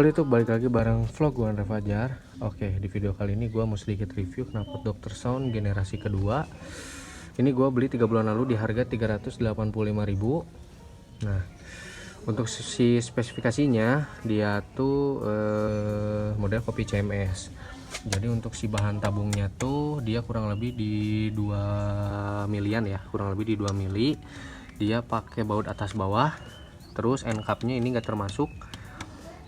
Halo YouTube, balik lagi bareng vlog gue Andre Fajar. Oke, di video kali ini gue mau sedikit review knalpot Dr. Sound generasi kedua. Ini gue beli 3 bulan lalu di harga 385.000. Nah, untuk si spesifikasinya dia tuh model kopi CMS. Jadi untuk si bahan tabungnya tuh dia kurang lebih di 2 milian ya, kurang lebih di 2 mili. Dia pakai baut atas bawah. Terus end capnya ini enggak termasuk.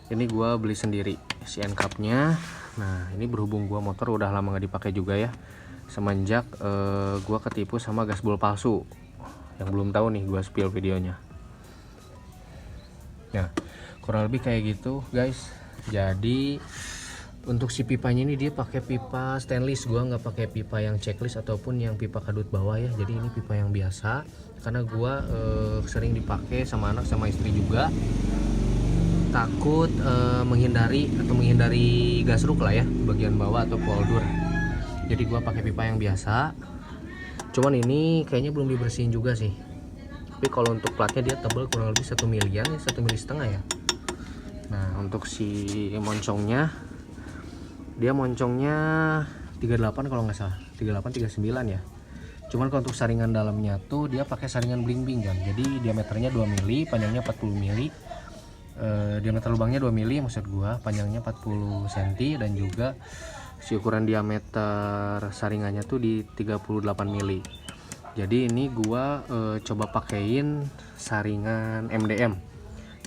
Ini gua beli sendiri si end capnya. Nah, ini berhubung gua motor udah lama nggak dipakai juga ya, semenjak gua ketipu sama gasbol palsu. Yang belum tahu nih, gua spill videonya. Nah, kurang lebih kayak gitu guys. Jadi untuk si pipanya ini dia pakai pipa stainless. Gua nggak pakai pipa yang checklist ataupun yang pipa kadut bawah ya. Jadi ini pipa yang biasa karena gua sering dipakai sama anak sama istri juga. Takut menghindari gasruk lah ya bagian bawah atau poldur. Jadi gua pakai pipa yang biasa. Cuman ini kayaknya belum dibersihin juga sih. Tapi kalau untuk platnya dia tebal kurang lebih 1 milian ya, 1,5 mili ya. Nah, untuk si moncongnya dia moncongnya 38 kalau nggak salah, 38 39 ya. Cuman kalau untuk saringan dalamnya tuh dia pakai saringan bling-bling kan. Jadi diameternya 2 mili, panjangnya 40 mili. Diameter lubangnya 2 mili maksud gua, panjangnya 40 cm dan juga si ukuran diameter saringannya tuh di 38 mili. Jadi ini gua coba pakein saringan MDM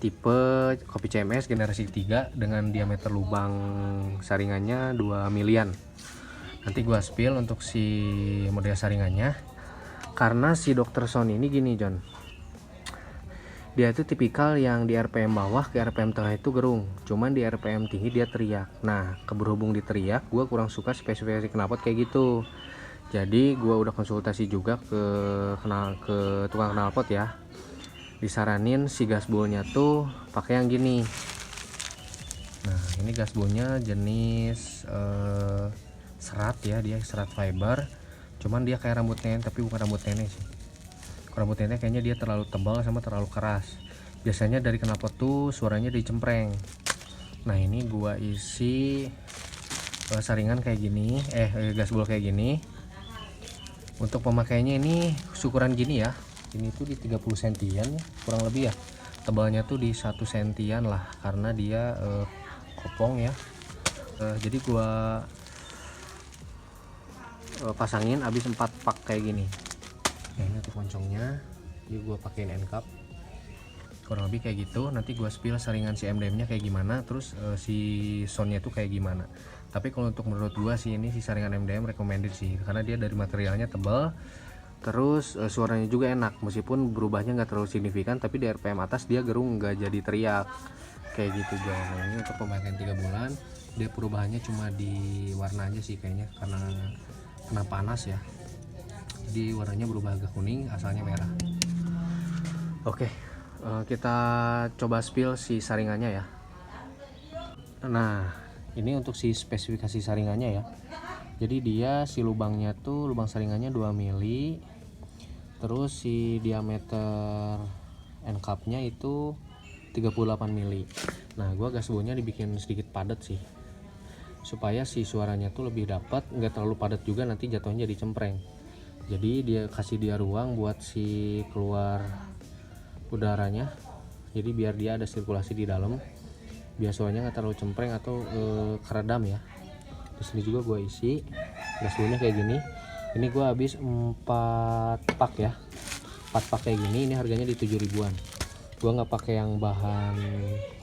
tipe kopi CMS generasi 3 dengan diameter lubang saringannya 2 milian. Nanti gua spill untuk si model saringannya. Karena si Dr. Sound ini gini John, dia itu tipikal yang di RPM bawah ke RPM tengah itu gerung, cuman di RPM tinggi dia teriak. Nah, berhubung diteriak, gue kurang suka spesifikasi knalpot kayak gitu. Jadi gue udah konsultasi juga ke tukang knalpot ya. Disaranin si gasbolnya tuh pakai yang gini. Nah, ini gasbolnya jenis serat ya, dia serat fiber. Cuman dia kayak rambut nenek tapi bukan rambut nenek sih. Rambut nenek kayaknya dia terlalu tebal sama terlalu keras. Biasanya dari knalpot tuh suaranya dicempreng. Nah, ini gua isi saringan kayak gini, gasbol kayak gini. Untuk pemakaiannya ini ukuran gini ya. Ini tuh di 30 sentian ya, kurang lebih ya. Tebalnya tuh di 1 sentian lah karena dia kopong ya. Jadi gua pasangin habis 4 pak kayak gini. Nah, ini untuk moncongnya, jadi gue pakein end cap kurang lebih kayak gitu. Nanti gue spill saringan si MDM nya kayak gimana, terus si soundnya tuh kayak gimana. Tapi kalau untuk menurut gue sih ini si saringan MDM recommended sih, karena dia dari materialnya tebal, terus suaranya juga enak meskipun berubahnya nggak terlalu signifikan, tapi di RPM atas dia gerung, nggak jadi teriak kayak gitu John. Nah, ini untuk pemakaian 3 bulan, dia perubahannya cuma di warna aja sih kayaknya karena kena panas ya. Jadi warnanya berubah agak kuning, asalnya merah. Oke, kita coba spill si saringannya ya. Nah, ini untuk si spesifikasi saringannya ya. Jadi dia si lubangnya tuh, lubang saringannya 2 mili. Terus si diameter end capnya itu 38 mili. Nah, gua gasbolnya dibikin sedikit padat sih, supaya si suaranya tuh lebih dapat, nggak terlalu padat juga nanti jatuhnya jadi cempreng. Jadi dia kasih dia ruang buat si keluar udaranya, jadi biar dia ada sirkulasi di dalam, biar suaranya nggak terlalu cempreng atau keredam ya. Di sini juga gue isi gasbolnya kayak gini. Ini gue habis 4 pak ya, 4 pak kayak gini. Ini harganya di 7 ribuan. Gue nggak pakai yang bahan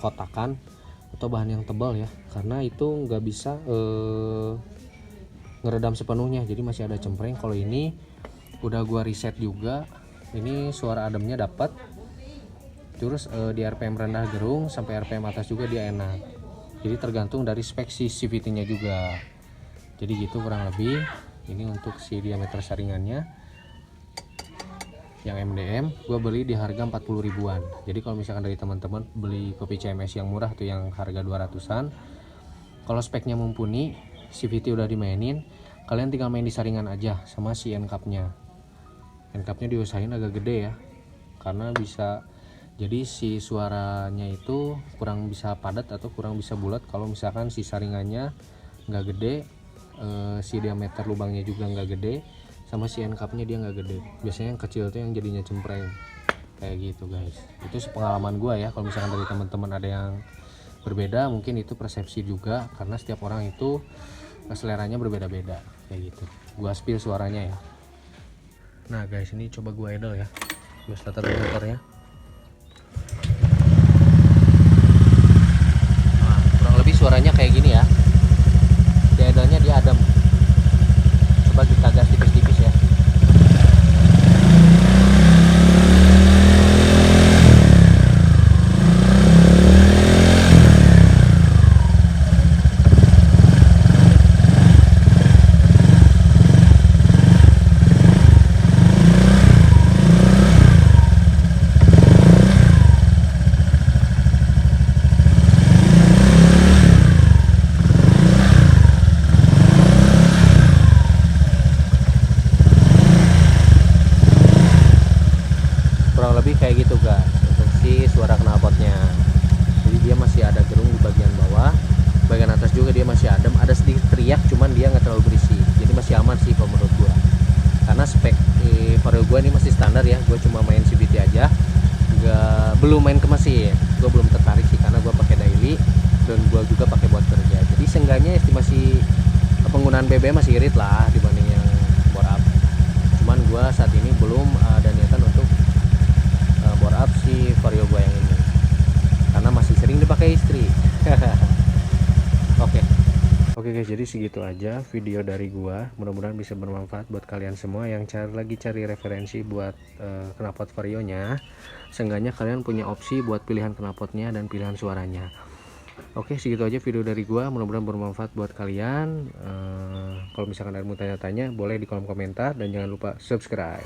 kotakan atau bahan yang tebal ya, karena itu nggak bisa ngeredam sepenuhnya, jadi masih ada cempreng. Kalau ini udah gua reset juga, ini suara ademnya dapat, terus di RPM rendah gerung, sampai RPM atas juga dia enak. Jadi tergantung dari spek si CVT nya juga. Jadi gitu kurang lebih. Ini untuk si diameter saringannya yang MDM gua beli di harga 40 ribuan. Jadi kalau misalkan dari teman-teman beli kopi CMS yang murah tuh yang harga 200-an, kalau speknya mumpuni, CVT udah dimainin, kalian tinggal main di saringan aja sama si end cap nya. End cap nya diusahain agak gede ya, karena bisa Jadi si suaranya itu kurang bisa padat atau kurang bisa bulat kalau misalkan si saringannya nggak gede, si diameter lubangnya juga nggak gede, sama si end capnya dia nggak gede. Biasanya yang kecil tuh yang jadinya cempreng kayak gitu guys. Itu sepengalaman gua ya. Kalau misalkan dari teman-teman ada yang berbeda, mungkin itu persepsi juga, karena setiap orang itu seleranya berbeda-beda kayak gitu. Gua spill suaranya ya. Nah guys, ini coba gua idle ya, gua starter motornya. Nah, kurang lebih suaranya kayak gini ya. Di idle-nya dia adem. Coba kita gas tipis-tipis ya. Kurang lebih kayak gitu guys untuk si suara knalpotnya. Jadi dia masih ada gerung di bagian bawah, bagian atas juga dia masih adem, ada sedikit teriak, cuman dia nggak terlalu berisik, jadi masih aman sih kalau menurut gua. Karena spek Vario gua ini masih standar ya, gua cuma main CVT aja, belum main ke mesin. Gua belum tertarik sih karena gua pakai daily dan gua juga pakai buat kerja. Jadi seenggaknya estimasi penggunaan BBM masih irit lah dibanding yang bore up. Cuman gua saat ini belum ada niatan untuk bore up si Vario gua yang ini karena masih sering dipakai istri. Oke. Oke guys, jadi segitu aja video dari gua. Mudah-mudahan bisa bermanfaat buat kalian semua yang cari referensi buat knalpot varionya. Seenggaknya kalian punya opsi buat pilihan knalpotnya dan pilihan suaranya. Oke, segitu aja video dari gua. Mudah-mudahan bermanfaat buat kalian. Kalau misalkan ada yang mau tanya-tanya, boleh di kolom komentar dan jangan lupa subscribe.